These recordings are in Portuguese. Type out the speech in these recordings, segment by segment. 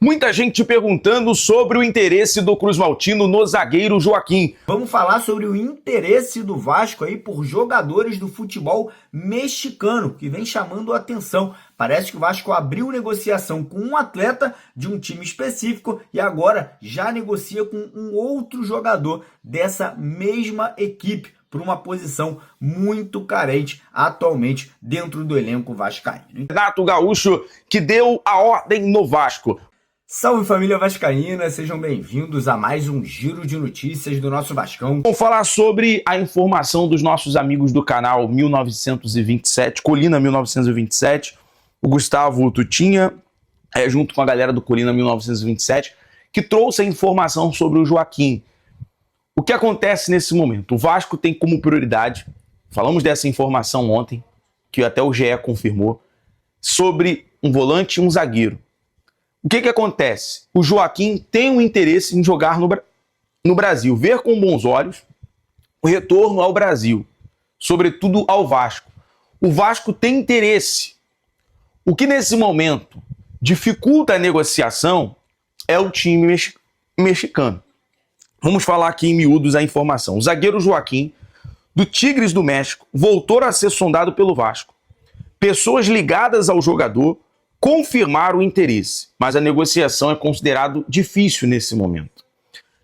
Muita gente perguntando sobre o interesse do Cruz Maltino no zagueiro Joaquim. Vamos falar sobre o interesse do Vasco aí por jogadores do futebol mexicano, que vem chamando a atenção. Parece que o Vasco abriu negociação com um atleta de um time específico e agora já negocia com um outro jogador dessa mesma equipe, por uma posição muito carente atualmente dentro do elenco vascaíno. Renato Gaúcho, que deu a ordem no Vasco. Salve família vascaína, sejam bem-vindos a mais um giro de notícias do nosso Vascão. Vamos falar sobre a informação dos nossos amigos do canal 1927, Colina 1927, o Gustavo Tutinha, junto com a galera do Colina 1927, que trouxe a informação sobre o Joaquim. O que acontece nesse momento? O Vasco tem como prioridade, falamos dessa informação ontem, que até o GE confirmou, sobre um volante e um zagueiro. O que acontece? O Joaquim tem um interesse em jogar no Brasil, ver com bons olhos o retorno ao Brasil, sobretudo ao Vasco. O Vasco tem interesse. O que nesse momento dificulta a negociação é o time mexicano. Vamos falar aqui em miúdos a informação. O zagueiro Joaquim, do Tigres do México, voltou a ser sondado pelo Vasco. Pessoas ligadas ao jogador confirmaram o interesse, mas a negociação é considerado difícil nesse momento.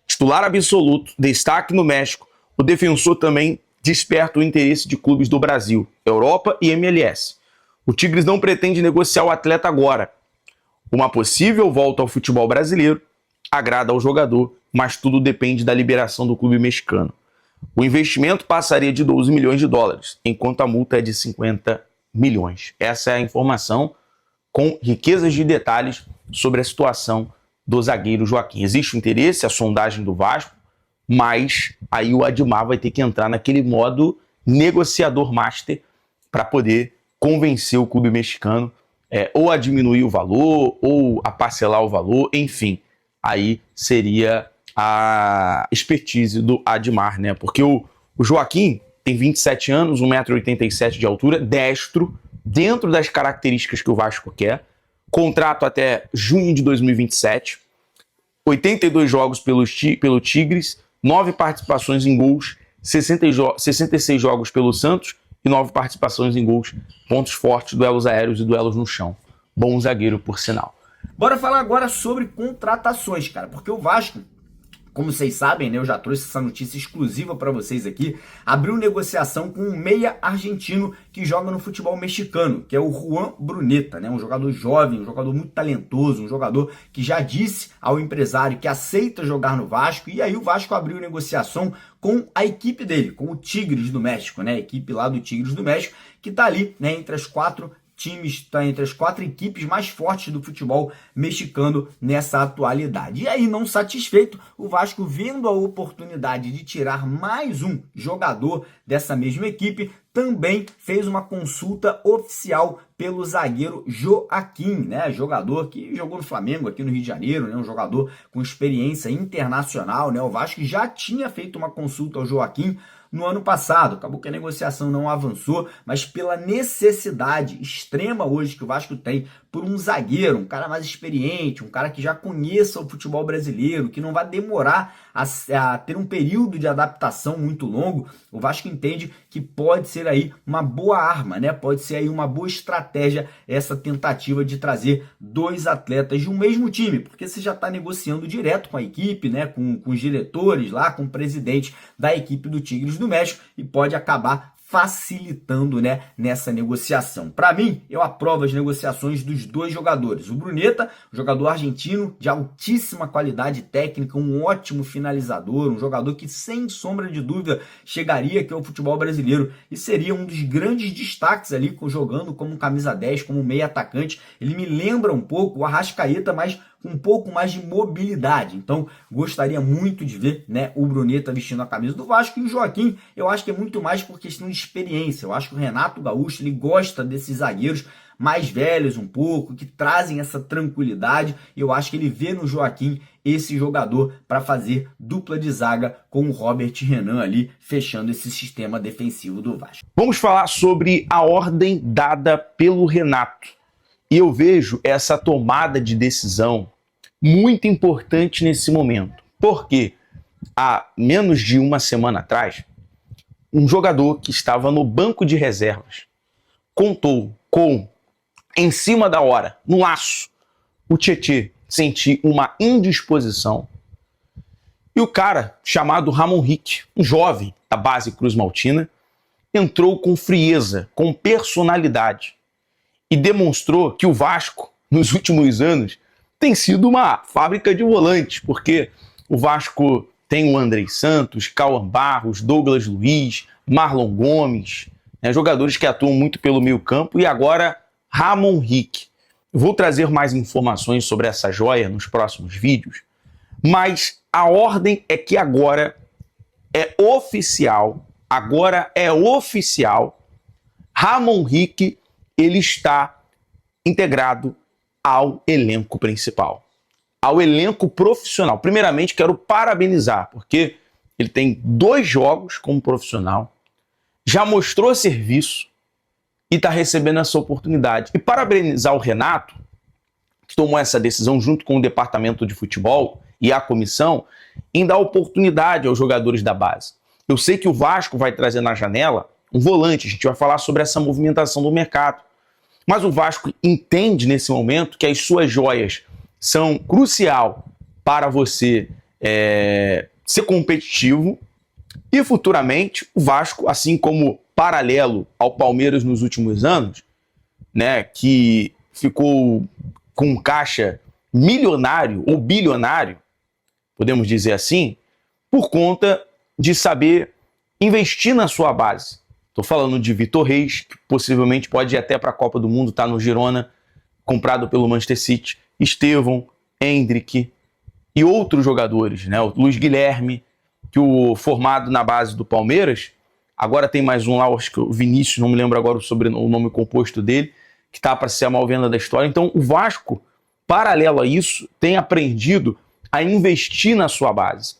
Titular absoluto, destaque no México, o defensor também desperta o interesse de clubes do Brasil, Europa e MLS. O Tigres não pretende negociar o atleta agora. Uma possível volta ao futebol brasileiro agrada ao jogador, mas tudo depende da liberação do clube mexicano. O investimento passaria de 12 milhões de dólares, enquanto a multa é de 50 milhões. Essa é a informação com riquezas de detalhes sobre a situação do zagueiro Joaquim. Existe o interesse, a sondagem do Vasco, mas aí o Admar vai ter que entrar naquele modo negociador master para poder convencer o clube mexicano ou a diminuir o valor, ou a parcelar o valor, enfim. Aí seria a expertise do Admar, né? Porque o Joaquim tem 27 anos, 1,87 m de altura, destro, dentro das características que o Vasco quer, contrato até junho de 2027, 82 jogos pelo Tigres, 9 participações em gols, 66 jogos pelo Santos e 9 participações em gols, pontos fortes, duelos aéreos e duelos no chão. Bom zagueiro, por sinal. Bora falar agora sobre contratações, cara, porque o Vasco, como vocês sabem, né, eu já trouxe essa notícia exclusiva para vocês aqui, abriu negociação com um meia argentino que joga no futebol mexicano, que é o Juan Bruneta, né, um jogador jovem, um jogador muito talentoso, um jogador que já disse ao empresário que aceita jogar no Vasco, e aí o Vasco abriu negociação com a equipe dele, com o Tigres do México, né, a equipe lá do Tigres do México, que tá ali, né, entre as quatro equipes mais fortes do futebol mexicano nessa atualidade. E aí, não satisfeito, o Vasco, vendo a oportunidade de tirar mais um jogador dessa mesma equipe, também fez uma consulta oficial pelo zagueiro Joaquim, né? Jogador que jogou no Flamengo aqui no Rio de Janeiro, né? Um jogador com experiência internacional, né? O Vasco já tinha feito uma consulta ao Joaquim no ano passado, acabou que a negociação não avançou, mas pela necessidade extrema hoje que o Vasco tem por um zagueiro, um cara mais experiente, um cara que já conheça o futebol brasileiro, que não vai demorar a ter um período de adaptação muito longo, o Vasco entende que pode ser aí uma boa arma, né? Pode ser aí uma boa estratégia essa tentativa de trazer dois atletas de um mesmo time, porque você já está negociando direto com a equipe, né? Com os diretores lá, com o presidente da equipe do Tigres do México, e pode acabar facilitando, né, nessa negociação. Para mim, eu aprovo as negociações dos dois jogadores. O Bruneta, jogador argentino de altíssima qualidade técnica, um ótimo finalizador, um jogador que sem sombra de dúvida chegaria aqui ao futebol brasileiro e seria um dos grandes destaques ali, jogando como camisa 10, como meio atacante. Ele me lembra um pouco o Arrascaeta, mas com um pouco mais de mobilidade. Então, gostaria muito de ver, né, o Bruneta vestindo a camisa do Vasco, e o Joaquim, eu acho que é muito mais por questão de experiência. Eu acho que o Renato Gaúcho, ele gosta desses zagueiros mais velhos um pouco, que trazem essa tranquilidade. Eu acho que ele vê no Joaquim esse jogador para fazer dupla de zaga com o Robert Renan ali, fechando esse sistema defensivo do Vasco. Vamos falar sobre a ordem dada pelo Renato. E eu vejo essa tomada de decisão muito importante nesse momento. Porque há menos de uma semana atrás, um jogador que estava no banco de reservas contou com, em cima da hora, no laço, o Tietê sentir uma indisposição. E o cara, chamado Ramon Rick, um jovem da base Cruz Maltina, entrou com frieza, com personalidade e demonstrou que o Vasco, nos últimos anos, tem sido uma fábrica de volantes, porque o Vasco tem o Andrei Santos, Cauã Barros, Douglas Luiz, Marlon Gomes, jogadores que atuam muito pelo meio campo, e agora Ramon Rick. Vou trazer mais informações sobre essa joia nos próximos vídeos, mas a ordem é que agora é oficial, Ramon Rick, ele está integrado ao elenco principal, ao elenco profissional. Primeiramente, quero parabenizar, porque ele tem 2 jogos como profissional, já mostrou serviço e está recebendo essa oportunidade. E parabenizar o Renato, que tomou essa decisão junto com o departamento de futebol e a comissão, em dar oportunidade aos jogadores da base. Eu sei que o Vasco vai trazer na janela um volante, a gente vai falar sobre essa movimentação do mercado. Mas o Vasco entende nesse momento que as suas joias são crucial para você ser competitivo, e futuramente o Vasco, assim como paralelo ao Palmeiras nos últimos anos, que ficou com um caixa milionário ou bilionário, podemos dizer assim, por conta de saber investir na sua base. Estou falando de Vitor Reis, que possivelmente pode ir até para a Copa do Mundo, está no Girona, comprado pelo Manchester City, Estevão, Hendrick e outros jogadores, o Luiz Guilherme, que o formado na base do Palmeiras, agora tem mais um lá, acho que o Vinícius, não me lembro agora o nome composto dele, que está para ser a malvenda da história. Então o Vasco, paralelo a isso, tem aprendido a investir na sua base.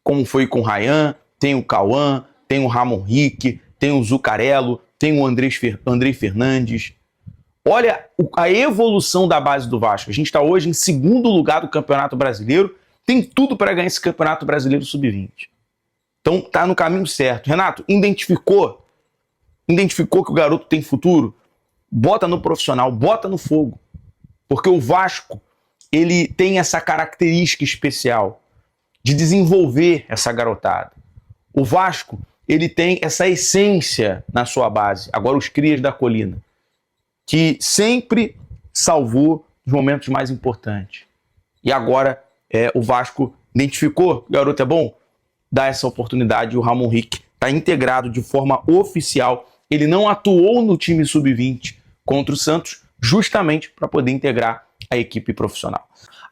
Como foi com o Ryan, tem o Cauã, tem o Ramon Rick, tem o Zuccarello, tem o Andrei Fernandes. Olha a evolução da base do Vasco. A gente está hoje em 2º lugar do Campeonato Brasileiro, tem tudo para ganhar esse Campeonato Brasileiro Sub-20. Então tá no caminho certo. Renato, identificou que o garoto tem futuro? Bota no profissional, bota no fogo. Porque o Vasco, ele tem essa característica especial de desenvolver essa garotada. O Vasco, ele tem essa essência na sua base, agora os crias da colina, que sempre salvou os momentos mais importantes. E agora o Vasco identificou, o garoto é bom, dá essa oportunidade. O Ramon Rick está integrado de forma oficial. Ele não atuou no time sub-20 contra o Santos, justamente para poder integrar a equipe profissional.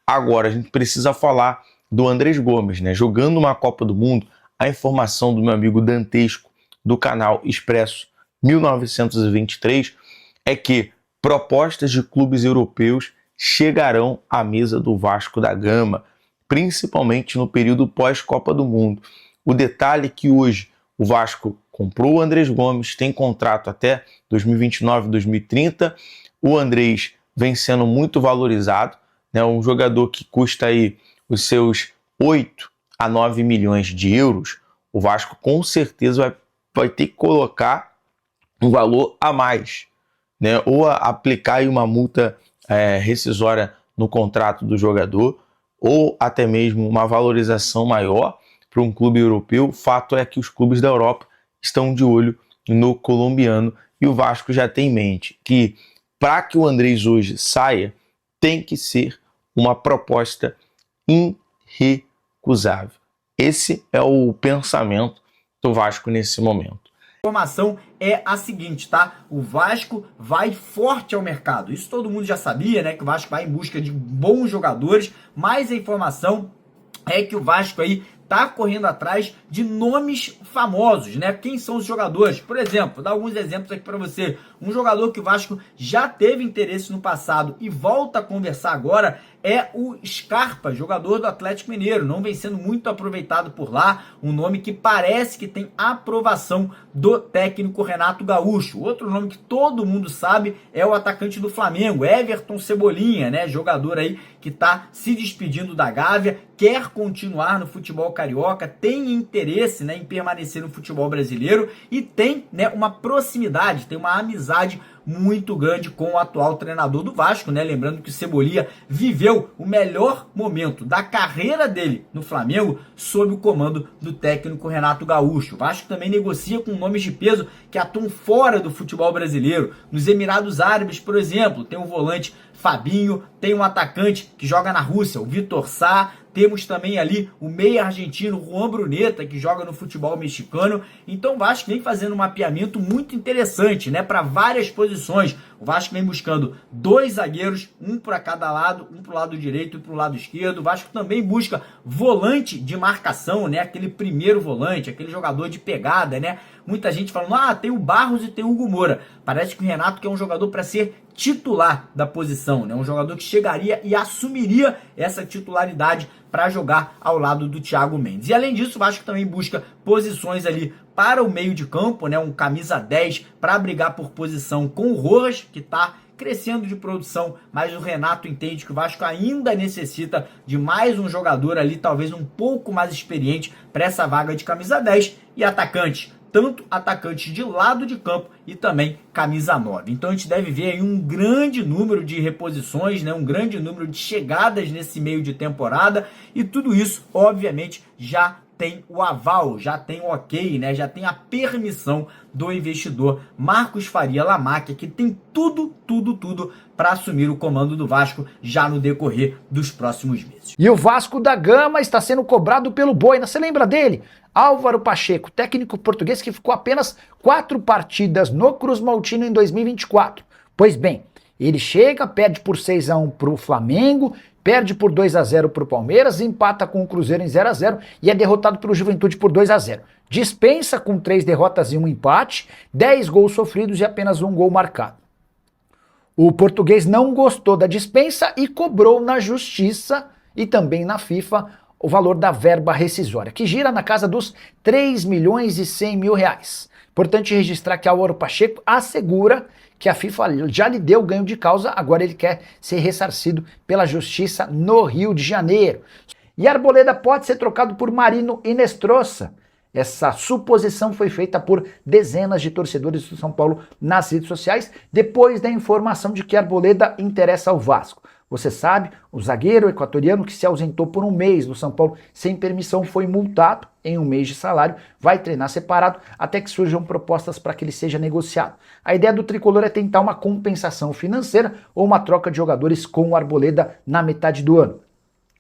Agora a gente precisa falar do Andrés Gomes, jogando uma Copa do Mundo. A informação do meu amigo Dantesco, do canal Expresso 1923, é que propostas de clubes europeus chegarão à mesa do Vasco da Gama, principalmente no período pós-Copa do Mundo. O detalhe é que hoje o Vasco comprou o Andrés Gomes, tem contrato até 2029, 2030. O Andrés vem sendo muito valorizado, um jogador que custa aí os seus 8 a 9 milhões de euros. O Vasco com certeza vai ter que colocar um valor a mais, ou aplicar aí uma multa rescisória no contrato do jogador, ou até mesmo uma valorização maior para um clube europeu. O fato é que os clubes da Europa estão de olho no colombiano, e o Vasco já tem em mente que, para que o Andrés hoje saia, tem que ser uma proposta irrecusável. Esse é o pensamento do Vasco nesse momento. A informação é a seguinte, tá? O Vasco vai forte ao mercado. Isso todo mundo já sabia, que o Vasco vai em busca de bons jogadores, mas a informação é que o Vasco aí tá correndo atrás de nomes famosos, Quem são os jogadores? Por exemplo, vou dar alguns exemplos aqui para você. Um jogador que o Vasco já teve interesse no passado e volta a conversar agora é o Scarpa, jogador do Atlético Mineiro. Não vem sendo muito aproveitado por lá, um nome que parece que tem aprovação do técnico Renato Gaúcho. Outro nome que todo mundo sabe é o atacante do Flamengo, Everton Cebolinha, né? Jogador aí que tá se despedindo da Gávea, quer continuar no futebol carioca, tem interesse, né, em permanecer no futebol brasileiro e tem, né, uma proximidade, tem uma amizade muito grande com o atual treinador do Vasco, né? Lembrando que o Cebolinha viveu o melhor momento da carreira dele no Flamengo sob o comando do técnico Renato Gaúcho. O Vasco também negocia com nomes de peso que atuam fora do futebol brasileiro. Nos Emirados Árabes, por exemplo, tem o volante Fabinho, tem um atacante que joga na Rússia, o Vitor Sá. Temos também ali o meia argentino Juan Bruneta, que joga no futebol mexicano. Então o Vasco vem fazendo um mapeamento muito interessante, né, para várias posições. O Vasco vem buscando 2 zagueiros, um para cada lado, um para o lado direito e para o lado esquerdo. O Vasco também busca volante de marcação, né, aquele primeiro volante, aquele jogador de pegada, né? Muita gente falando, tem o Barros e tem o Hugo Moura. Parece que o Renato quer um jogador para ser titular da posição, né? Um jogador que chegaria e assumiria essa titularidade para jogar ao lado do Thiago Mendes. E além disso, o Vasco também busca posições ali para o meio de campo, né? Um camisa 10 para brigar por posição com o Rojas, que está crescendo de produção, mas o Renato entende que o Vasco ainda necessita de mais um jogador ali, talvez um pouco mais experiente para essa vaga de camisa 10 e atacante. Tanto atacante de lado de campo e também camisa 9. Então a gente deve ver aí um grande número de reposições, né? Um grande número de chegadas nesse meio de temporada e tudo isso, obviamente, já tem o aval, já tem o ok, né? Já tem a permissão do investidor Marcos Faria Lamáquia, que tem tudo para assumir o comando do Vasco já no decorrer dos próximos meses. E o Vasco da Gama está sendo cobrado pelo Boina. Você lembra dele? Álvaro Pacheco, técnico português que ficou apenas 4 partidas no Cruz Maltino em 2024. Pois bem, ele chega, perde por 6-1 para o Flamengo, perde por 2-0 para o Palmeiras, empata com o Cruzeiro em 0-0 e é derrotado pelo Juventude por 2-0. Dispensa com 3 derrotas e 1 empate, 10 gols sofridos e apenas 1 gol marcado. O português não gostou da dispensa e cobrou na Justiça e também na FIFA o valor da verba rescisória, que gira na casa dos 3 milhões e 100 mil reais. Importante registrar que Álvaro Pacheco assegura que a FIFA já lhe deu ganho de causa, agora ele quer ser ressarcido pela Justiça no Rio de Janeiro. E Arboleda pode ser trocado por Marino Inestrosa. Essa suposição foi feita por dezenas de torcedores do São Paulo nas redes sociais, depois da informação de que Arboleda interessa ao Vasco. Você sabe, o zagueiro equatoriano que se ausentou por 1 mês do São Paulo sem permissão foi multado em 1 mês de salário, vai treinar separado até que surjam propostas para que ele seja negociado. A ideia do tricolor é tentar uma compensação financeira ou uma troca de jogadores com o Arboleda na metade do ano.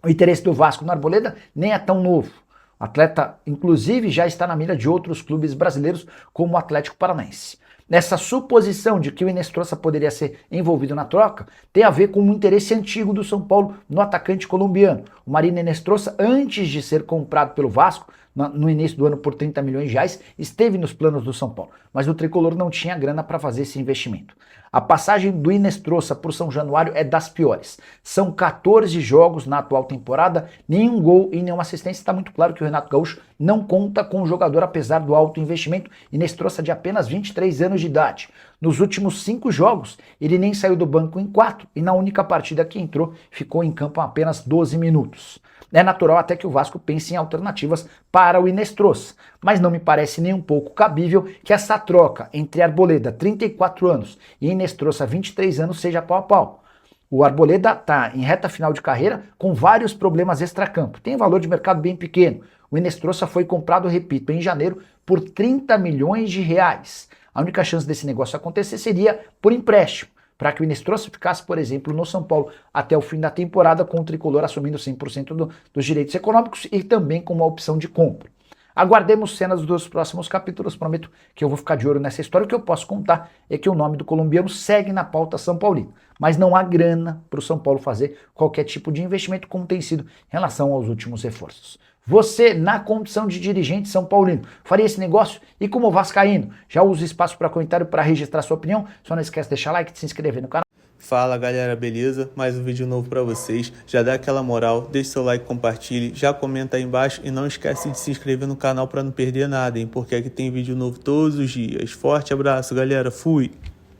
O interesse do Vasco no Arboleda nem é tão novo. O atleta, inclusive, já está na mira de outros clubes brasileiros, como o Atlético Paranaense. Nessa suposição de que o Inestrosa poderia ser envolvido na troca, tem a ver com um interesse antigo do São Paulo no atacante colombiano. O Marino Inestrosa, antes de ser comprado pelo Vasco, no início do ano por 30 milhões de reais, esteve nos planos do São Paulo, mas o tricolor não tinha grana para fazer esse investimento. A passagem do Inestrosa por São Januário é das piores. São 14 jogos na atual temporada, nenhum gol e nenhuma assistência. Está muito claro que o Renato Gaúcho não conta com o jogador apesar do alto investimento. Inestrosa de apenas 23 anos de idade. Nos últimos 5 jogos, ele nem saiu do banco em 4 e na única partida que entrou, ficou em campo apenas 12 minutos. É natural até que o Vasco pense em alternativas para o Inestrosa, mas não me parece nem um pouco cabível que essa troca entre Arboleda, 34 anos, e Inestrosa, 23 anos, seja pau a pau. O Arboleda está em reta final de carreira com vários problemas extracampo, tem valor de mercado bem pequeno. O Inestrosa foi comprado, repito, em janeiro por 30 milhões de reais. A única chance desse negócio acontecer seria por empréstimo, para que o Inestrosa ficasse, por exemplo, no São Paulo até o fim da temporada, com o tricolor assumindo 100% dos direitos econômicos e também com uma opção de compra. Aguardemos cenas dos próximos capítulos, prometo que eu vou ficar de olho nessa história. O que eu posso contar é que o nome do colombiano segue na pauta São Paulino, mas não há grana para o São Paulo fazer qualquer tipo de investimento como tem sido em relação aos últimos reforços. Você, na condição de dirigente São Paulino, faria esse negócio? E como vascaíno, já usa espaço para comentário para registrar sua opinião? Só não esquece de deixar like e de se inscrever no canal. Fala galera, beleza? Mais um vídeo novo pra vocês. Já dá aquela moral, deixa seu like, compartilhe, já comenta aí embaixo e não esquece de se inscrever no canal pra não perder nada, hein? Porque aqui tem vídeo novo todos os dias. Forte abraço galera, fui!